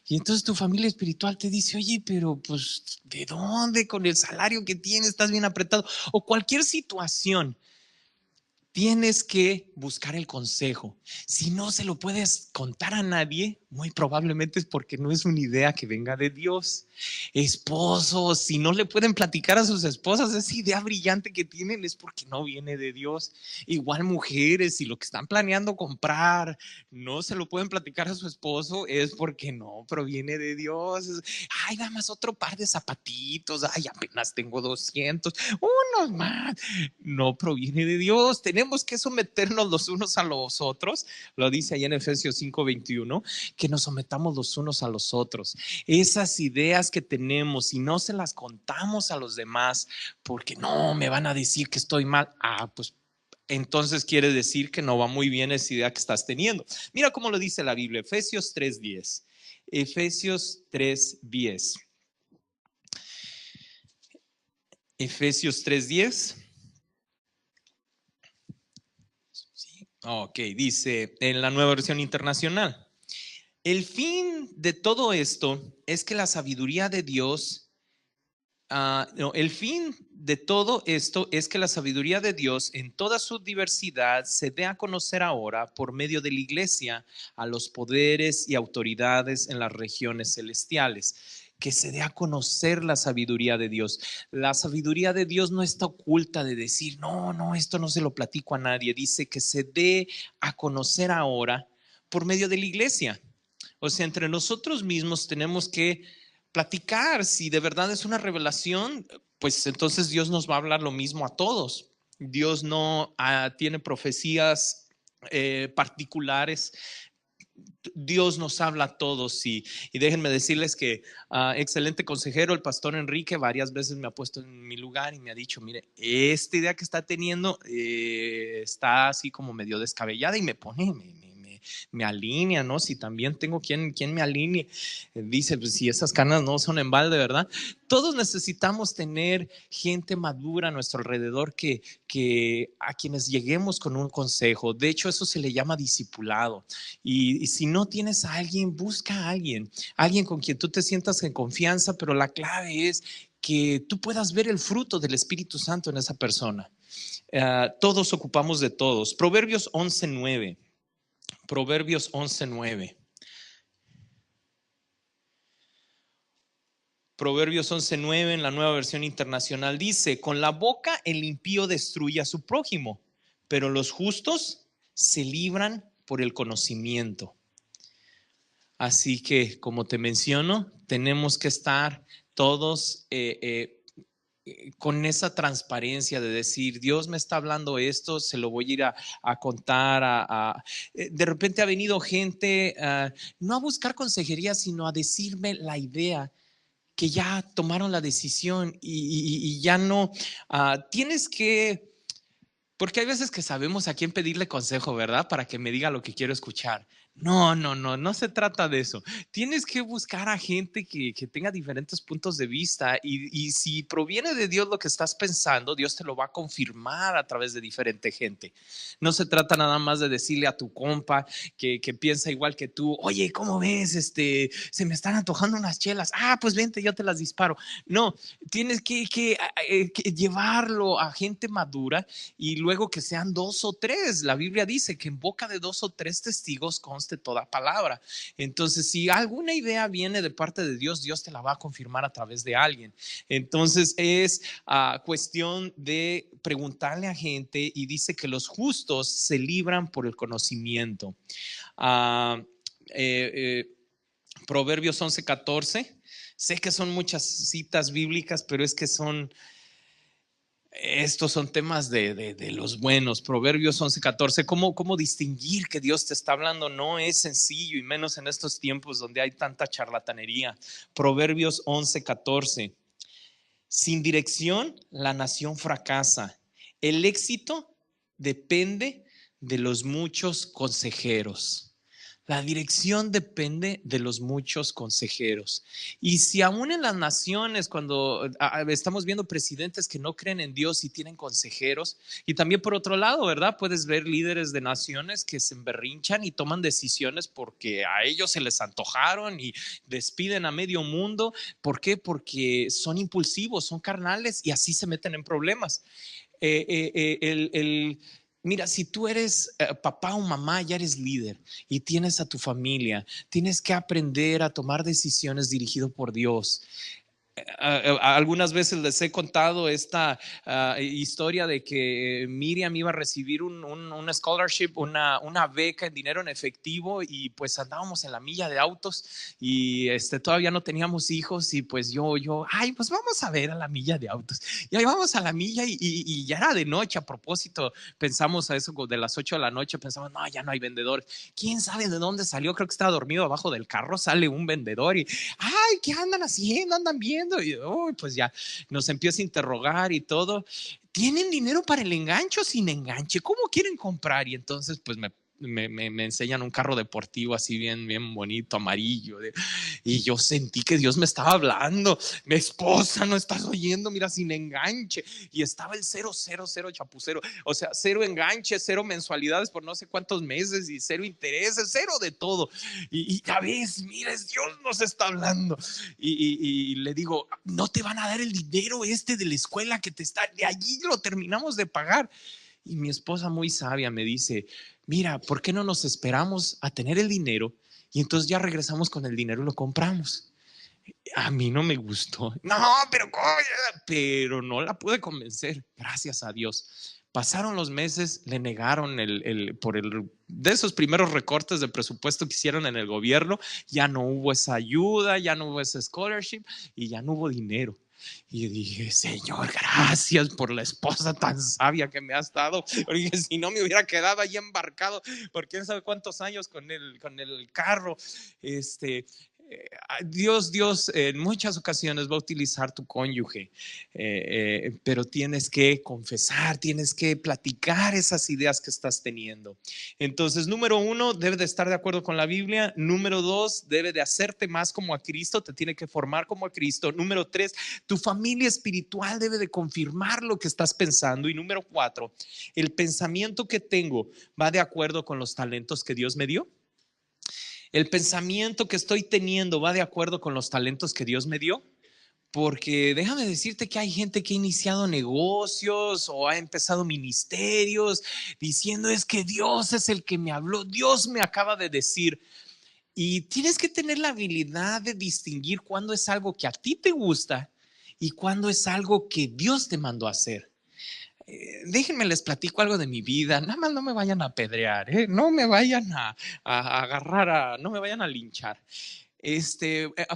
Y entonces tu familia espiritual te dice, oye, pero pues, ¿de dónde? Con el salario que tienes, estás bien apretado. O cualquier situación. Tienes que buscar el consejo. Si no se lo puedes contar a nadie, muy probablemente es porque no es una idea que venga de Dios. Esposos, si no le pueden platicar a sus esposas esa idea brillante que tienen, es porque no viene de Dios. Igual mujeres, si lo que están planeando comprar no se lo pueden platicar a su esposo, es porque no proviene de Dios. Ay, nada más otro par de zapatitos. Ay, apenas tengo 200, unos más. No proviene de Dios. Tenemos que someternos los unos a los otros. Lo dice ahí en Efesios 5:21, que nos sometamos los unos a los otros. Esas ideas que tenemos, si no se las contamos a los demás, porque no me van a decir que estoy mal, pues entonces quiere decir que no va muy bien esa idea que estás teniendo. Mira cómo lo dice la Biblia, Efesios 3:10. Efesios 3:10. Efesios 3:10. Ok, dice en la nueva versión internacional. El fin de todo esto es que la sabiduría de Dios, no, el fin de todo esto es que la sabiduría de Dios en toda su diversidad se dé a conocer ahora por medio de la iglesia a los poderes y autoridades en las regiones celestiales. Que se dé a conocer la sabiduría de Dios. La sabiduría de Dios no está oculta de decir, no, esto no se lo platico a nadie. Dice que se dé a conocer ahora por medio de la iglesia. O sea, entre nosotros mismos tenemos que platicar. Si de verdad es una revelación, pues entonces Dios nos va a hablar lo mismo a todos. Dios no tiene profecías particulares. Dios nos habla a todos y déjenme decirles que excelente consejero, el pastor Enrique, varias veces me ha puesto en mi lugar y me ha dicho, mire, esta idea que está teniendo está así como medio descabellada y me pone, me alinea, ¿no? Si también tengo quien me alinee, dice, pues si esas canas no son en balde, ¿verdad? Todos necesitamos tener gente madura a nuestro alrededor que a quienes lleguemos con un consejo. De hecho, eso se le llama discipulado. Y si no tienes a alguien, busca a alguien con quien tú te sientas en confianza, pero la clave es que tú puedas ver el fruto del Espíritu Santo en esa persona. Todos ocupamos de todos. Proverbios 11:9. Proverbios 11:9. Proverbios 11:9 en la nueva versión internacional dice, con la boca el impío destruye a su prójimo, pero los justos se libran por el conocimiento. Así que, como te menciono, tenemos que estar todos con esa transparencia de decir, Dios me está hablando esto, se lo voy a ir a contar. De repente ha venido gente, no a buscar consejería, sino a decirme la idea que ya tomaron la decisión y ya no. Tienes que, porque hay veces que sabemos a quién pedirle consejo, ¿verdad? Para que me diga lo que quiero escuchar. No se trata de eso. Tienes que buscar a gente que tenga diferentes puntos de vista y si proviene de Dios lo que estás pensando, Dios te lo va a confirmar a través de diferente gente. No se trata nada más de decirle a tu compa que piensa igual que tú, oye, ¿cómo ves? Se me están antojando unas chelas. Pues vente, yo te las disparo. No, tienes que llevarlo a gente madura y luego que sean 2 o 3. La Biblia dice que en boca de 2 o 3 testigos conste toda palabra. Entonces, si alguna idea viene de parte de Dios, Dios te la va a confirmar a través de alguien. Entonces, es cuestión de preguntarle a gente y dice que los justos se libran por el conocimiento. Proverbios 11:14. Sé que son muchas citas bíblicas, pero es que son Estos son temas de los buenos. Proverbios 11:14. ¿Cómo distinguir que Dios te está hablando? No es sencillo, y menos en estos tiempos donde hay tanta charlatanería. Proverbios 11:14. Sin dirección, la nación fracasa. El éxito depende de los muchos consejeros. La dirección depende de los muchos consejeros. Y si aún en las naciones, cuando estamos viendo presidentes que no creen en Dios y tienen consejeros, y también por otro lado, ¿verdad? Puedes ver líderes de naciones que se emberrinchan y toman decisiones porque a ellos se les antojaron y despiden a medio mundo. ¿Por qué? Porque son impulsivos, son carnales y así se meten en problemas. Mira, si tú eres papá o mamá, ya eres líder y tienes a tu familia, tienes que aprender a tomar decisiones dirigido por Dios. Algunas veces les he contado esta historia de que Miriam iba a recibir una scholarship, una beca en dinero en efectivo, y pues andábamos en la milla de autos y todavía no teníamos hijos, y pues ay, pues vamos a ver a la milla de autos. Y ahí vamos a la milla y ya era de noche. A propósito, pensamos a eso de las 8 de la noche, pensamos, no, ya no hay vendedores. ¿Quién sabe de dónde salió? Creo que estaba dormido abajo del carro, sale un vendedor y, ay, ¿qué andan haciendo? ¿Andan viendo? Y pues ya nos empieza a interrogar y todo. ¿Tienen dinero para el enganche o sin enganche? ¿Cómo quieren comprar? Y entonces pues me enseñan un carro deportivo así bien bonito, amarillo, y yo sentí que Dios me estaba hablando. Mi esposa, no estás oyendo, mira, sin enganche. Y estaba el 000 chapucero, o sea, 0 enganche, 0 mensualidades por no sé cuántos meses y 0 intereses, 0 de todo. Y ya ves, mira, Dios nos está hablando. Y le digo, no te van a dar el dinero de la escuela que te está, de allí lo terminamos de pagar. Y mi esposa, muy sabia, me dice, mira, ¿por qué no nos esperamos a tener el dinero y entonces ya regresamos con el dinero y lo compramos? A mí no me gustó. No, pero no la pude convencer, gracias a Dios. Pasaron los meses, le negaron de esos primeros recortes de presupuesto que hicieron en el gobierno. Ya no hubo esa ayuda, ya no hubo ese scholarship y ya no hubo dinero. Y dije, Señor, gracias por la esposa tan sabia que me has dado, porque si no me hubiera quedado ahí embarcado por quién sabe cuántos años con el carro. Dios en muchas ocasiones va a utilizar tu cónyuge, pero tienes que confesar, tienes que platicar esas ideas que estás teniendo. Entonces, número 1, debe de estar de acuerdo con la Biblia. Número 2, debe de hacerte más como a Cristo, te tiene que formar como a Cristo. Número 3, tu familia espiritual debe de confirmar lo que estás pensando. Y número 4, el pensamiento que tengo va de acuerdo con los talentos que Dios me dio. El pensamiento que estoy teniendo va de acuerdo con los talentos que Dios me dio. Porque déjame decirte que hay gente que ha iniciado negocios o ha empezado ministerios diciendo, es que Dios es el que me habló, Dios me acaba de decir. Y tienes que tener la habilidad de distinguir cuándo es algo que a ti te gusta y cuándo es algo que Dios te mandó a hacer. Déjenme les platico algo de mi vida. Nada más no me vayan a apedrear, no me vayan a agarrar, no me vayan a linchar.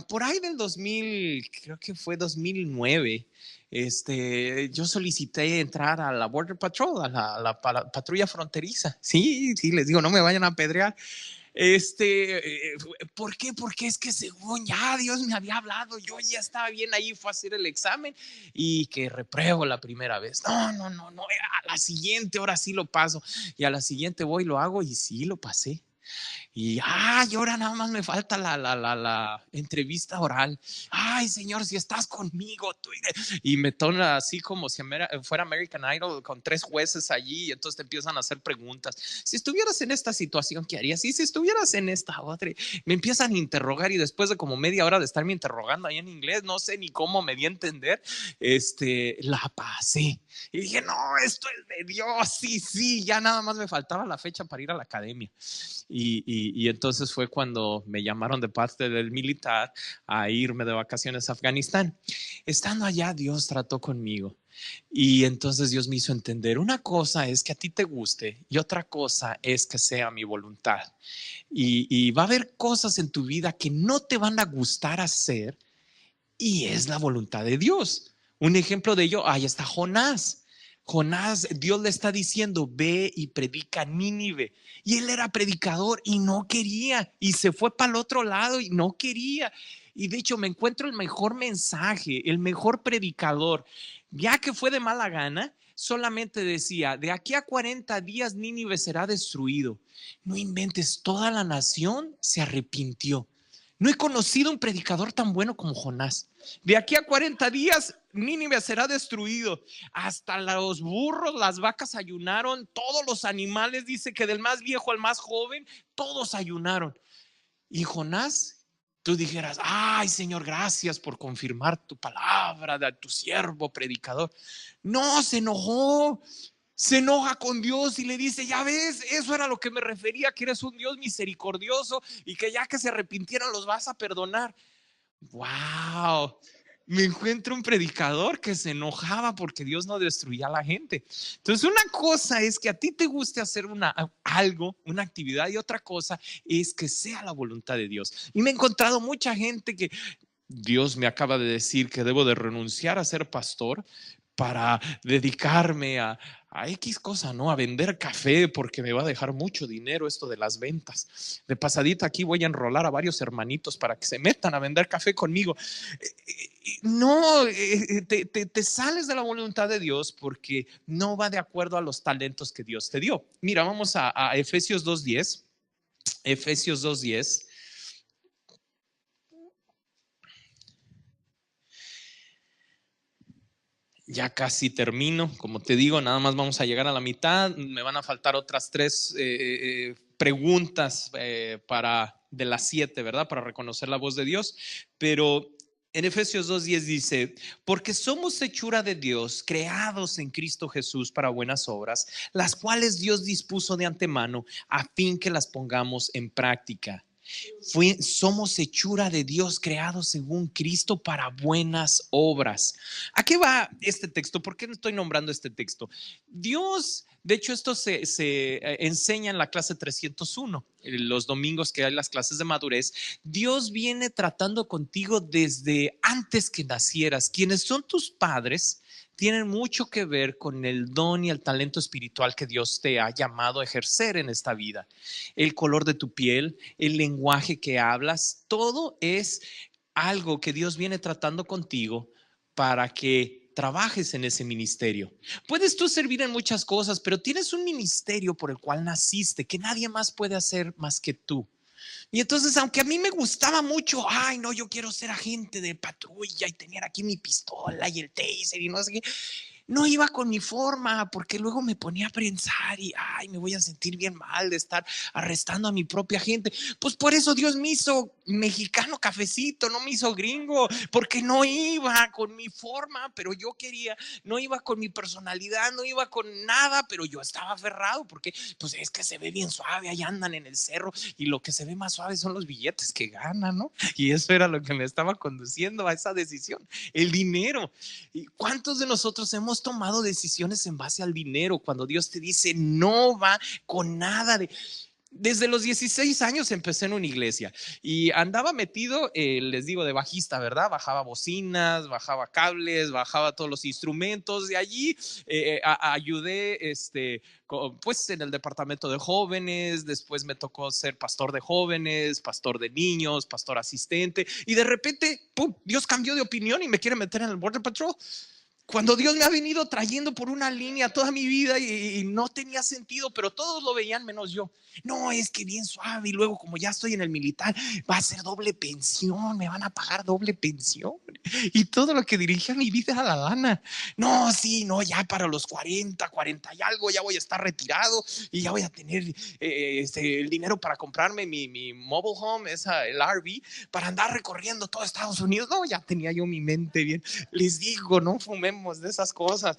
Por ahí del 2000, creo que fue 2009, yo solicité entrar a la Border Patrol, a la patrulla fronteriza. Sí, les digo, no me vayan a apedrear. ¿Por qué? Porque es que según ya Dios me había hablado, yo ya estaba bien ahí, fue a hacer el examen y que repruebo la primera vez. No, a la siguiente ahora sí lo paso, y a la siguiente voy, lo hago y sí lo pasé. Y ahora nada más me falta la entrevista oral. Ay, Señor, si estás conmigo, tú. Y me tona así como si fuera American Idol con 3 jueces allí, y entonces te empiezan a hacer preguntas. Si estuvieras en esta situación, ¿qué harías? Y si estuvieras en esta otra, me empiezan a interrogar, y después de como media hora de estarme interrogando ahí en inglés, no sé ni cómo me di a entender, la pasé. Y dije, no, esto es de Dios, sí, ya nada más me faltaba la fecha para ir a la academia. Y entonces fue cuando me llamaron de parte del militar a irme de vacaciones a Afganistán. Estando allá, Dios trató conmigo. Y entonces Dios me hizo entender, una cosa es que a ti te guste y otra cosa es que sea mi voluntad. Y va a haber cosas en tu vida que no te van a gustar hacer, y es la voluntad de Dios. Un ejemplo de ello, ahí está Jonás. Jonás, Dios le está diciendo, ve y predica a Nínive. Y él era predicador y no quería. Y se fue para el otro lado y no quería. Y de hecho me encuentro el mejor mensaje, el mejor predicador. Ya que fue de mala gana, solamente decía, de aquí a 40 días Nínive será destruido. No inventes, toda la nación se arrepintió. No he conocido un predicador tan bueno como Jonás. De aquí a 40 días Nínive será destruido. Hasta los burros, las vacas ayunaron, todos los animales, dice que del más viejo al más joven, todos ayunaron. Y Jonás, tú dijeras, ay Señor, gracias por confirmar tu palabra de tu siervo predicador. No, se enojó. Se enoja con Dios y le dice, ya ves, eso era lo que me refería, que eres un Dios misericordioso y que ya que se arrepintieran los vas a perdonar. Wow, me encuentro un predicador que se enojaba porque Dios no destruía a la gente. Entonces una cosa es que a ti te guste hacer algo, una actividad, y otra cosa es que sea la voluntad de Dios. Y me he encontrado mucha gente que Dios me acaba de decir que debo de renunciar a ser pastor para dedicarme a X cosa, ¿no? A vender café porque me va a dejar mucho dinero esto de las ventas. De pasadita aquí voy a enrolar a varios hermanitos para que se metan a vender café conmigo. No, te sales de la voluntad de Dios porque no va de acuerdo a los talentos que Dios te dio. Mira, vamos a Efesios 2:10. Efesios 2:10. Ya casi termino, como te digo, nada más vamos a llegar a la mitad. Me van a faltar otras 3 preguntas de las 7, ¿verdad? Para reconocer la voz de Dios. Pero en Efesios 2:10 dice, porque somos hechura de Dios, creados en Cristo Jesús para buenas obras, las cuales Dios dispuso de antemano a fin que las pongamos en práctica. Somos hechura de Dios, creados según Cristo para buenas obras. ¿A qué va este texto? ¿Por qué no estoy nombrando este texto? Dios, de hecho, esto se enseña en la clase 301, los domingos que hay las clases de madurez. Dios viene tratando contigo desde antes que nacieras. Quienes son tus padres tienen mucho que ver con el don y el talento espiritual que Dios te ha llamado a ejercer en esta vida. El color de tu piel, el lenguaje que hablas, todo es algo que Dios viene tratando contigo para que trabajes en ese ministerio. Puedes tú servir en muchas cosas, pero tienes un ministerio por el cual naciste que nadie más puede hacer más que tú. Y entonces, aunque a mí me gustaba mucho, ay, no, yo quiero ser agente de patrulla y tener aquí mi pistola y el taser y no sé qué, no iba con mi forma, porque luego me ponía a pensar y ay, me voy a sentir bien mal de estar arrestando a mi propia gente. Pues por eso Dios me hizo mexicano cafecito, no me hizo gringo, porque no iba con mi forma, pero yo quería, no iba con mi personalidad, no iba con nada, pero yo estaba aferrado porque pues es que se ve bien suave, ahí andan en el cerro y lo que se ve más suave son los billetes que ganan, ¿no? Y eso era lo que me estaba conduciendo a esa decisión, el dinero. ¿Y cuántos de nosotros hemos tomado decisiones en base al dinero cuando Dios te dice no va con nada de... Desde los 16 años empecé en una iglesia y andaba metido, les digo, de bajista, ¿verdad? Bajaba bocinas, bajaba cables, bajaba todos los instrumentos. De allí ayudé pues en el departamento de jóvenes. Después me tocó ser pastor de jóvenes, pastor de niños, pastor asistente. Y de repente, ¡pum!, Dios cambió de opinión y me quiere meter en el Border Patrol. Cuando Dios me ha venido trayendo por una línea toda mi vida y no tenía sentido, pero todos lo veían menos yo. No, es que bien suave y luego como ya estoy en el militar, va a ser doble pensión, me van a pagar doble pensión. Y todo lo que dirigía mi vida era la lana. No, sí, no, ya para los 40 y algo, ya voy a estar retirado y ya voy a tener el dinero para comprarme mi mobile home, el RV, para andar recorriendo todo Estados Unidos. No, ya tenía yo mi mente bien. Les digo, no fumemos de esas cosas.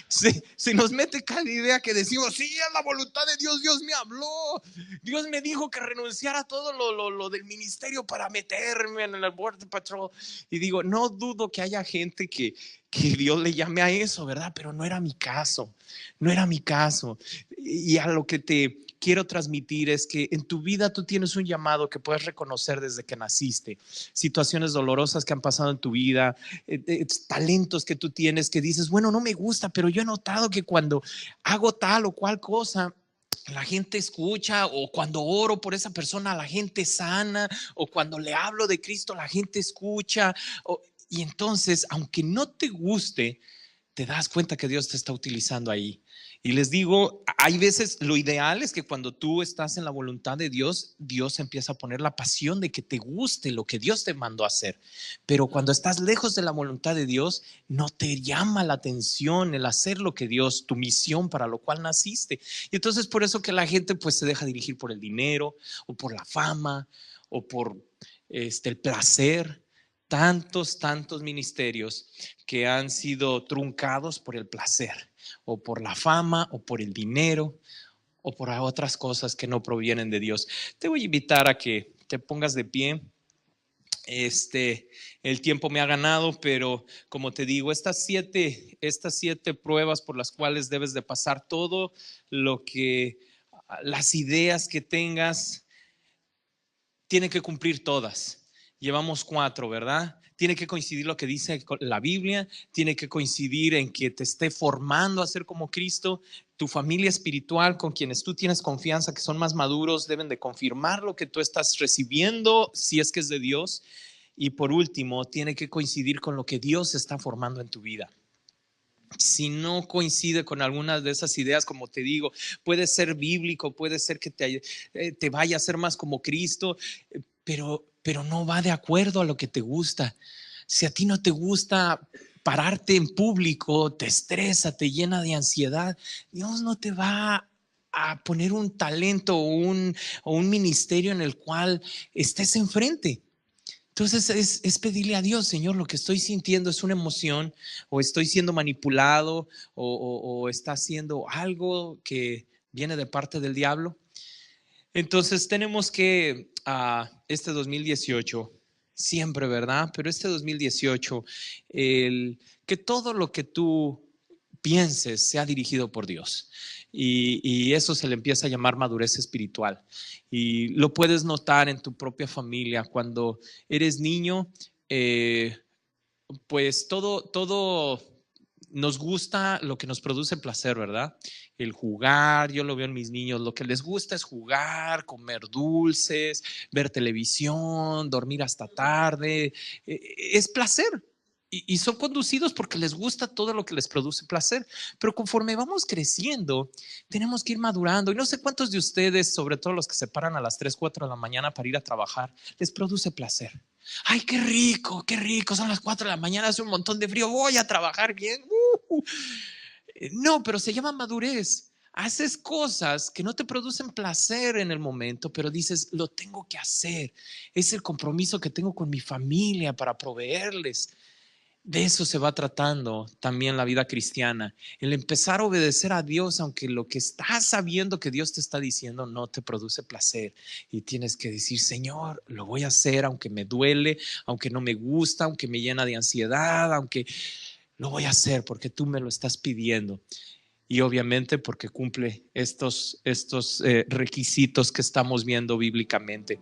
Se nos mete cada idea que decimos, sí, es la voluntad de Dios, Dios me habló, Dios me dijo que renunciara a todo lo del ministerio para meterme en el Border Patrol. Y digo, no dudo que haya gente que que Dios le llame a eso, ¿verdad? Pero no era mi caso, no era mi caso. Y a lo que te quiero transmitir es que en tu vida tú tienes un llamado que puedes reconocer desde que naciste, situaciones dolorosas que han pasado en tu vida, talentos que tú tienes que dices, bueno, no me gusta, pero yo he notado que cuando hago tal o cual cosa, la gente escucha, o cuando oro por esa persona, la gente sana, o cuando le hablo de Cristo, la gente escucha. Y entonces, aunque no te guste, te das cuenta que Dios te está utilizando ahí. Y les digo, hay veces lo ideal es que cuando tú estás en la voluntad de Dios, Dios empieza a poner la pasión de que te guste lo que Dios te mandó a hacer. Pero cuando estás lejos de la voluntad de Dios, no te llama la atención el hacer lo que Dios, tu misión para lo cual naciste. Y entonces por eso que la gente pues se deja dirigir por el dinero o por la fama o por el placer. Tantos ministerios que han sido truncados por el placer, o por la fama, o por el dinero, o por otras cosas que no provienen de Dios. Te voy a invitar a que te pongas de pie. El tiempo me ha ganado, pero como te digo, estas siete pruebas por las cuales debes de pasar, todo lo que, las ideas que tengas, tiene que cumplir todas. Llevamos 4, ¿verdad? Tiene que coincidir lo que dice la Biblia, tiene que coincidir en que te esté formando a ser como Cristo. Tu familia espiritual, con quienes tú tienes confianza, que son más maduros, deben de confirmar lo que tú estás recibiendo, si es que es de Dios. Y por último, tiene que coincidir con lo que Dios está formando en tu vida. Si no coincide con algunas de esas ideas, como te digo, puede ser bíblico, puede ser que te vaya a ser más como Cristo, pero no va de acuerdo a lo que te gusta. Si a ti no te gusta pararte en público, te estresa, te llena de ansiedad, Dios no te va a poner un talento o un ministerio en el cual estés enfrente. Entonces es pedirle a Dios, Señor, lo que estoy sintiendo es una emoción, o estoy siendo manipulado, o está haciendo algo que viene de parte del diablo. Entonces tenemos que, este 2018, siempre, ¿verdad? Pero este 2018, que todo lo que tú pienses sea dirigido por Dios. Y eso se le empieza a llamar madurez espiritual. Y lo puedes notar en tu propia familia. Cuando eres niño, pues todo nos gusta lo que nos produce placer, ¿verdad? El jugar, yo lo veo en mis niños, lo que les gusta es jugar, comer dulces, ver televisión, dormir hasta tarde, es placer. Y son conducidos porque les gusta todo lo que les produce placer. Pero conforme vamos creciendo, tenemos que ir madurando. Y no sé cuántos de ustedes, sobre todo los que se paran a las 3, 4 de la mañana para ir a trabajar, les produce placer. Ay, qué rico, son las 4 de la mañana, hace un montón de frío, voy a trabajar bien. No, pero se llama madurez. Haces cosas que no te producen placer en el momento, pero dices, lo tengo que hacer. Es el compromiso que tengo con mi familia para proveerles. De eso se va tratando también la vida cristiana, el empezar a obedecer a Dios, aunque lo que estás sabiendo que Dios te está diciendo no te produce placer, y tienes que decir, Señor, lo voy a hacer aunque me duele, aunque no me gusta, aunque me llena de ansiedad, aunque lo voy a hacer porque tú me lo estás pidiendo. Y obviamente porque cumple estos requisitos que estamos viendo bíblicamente.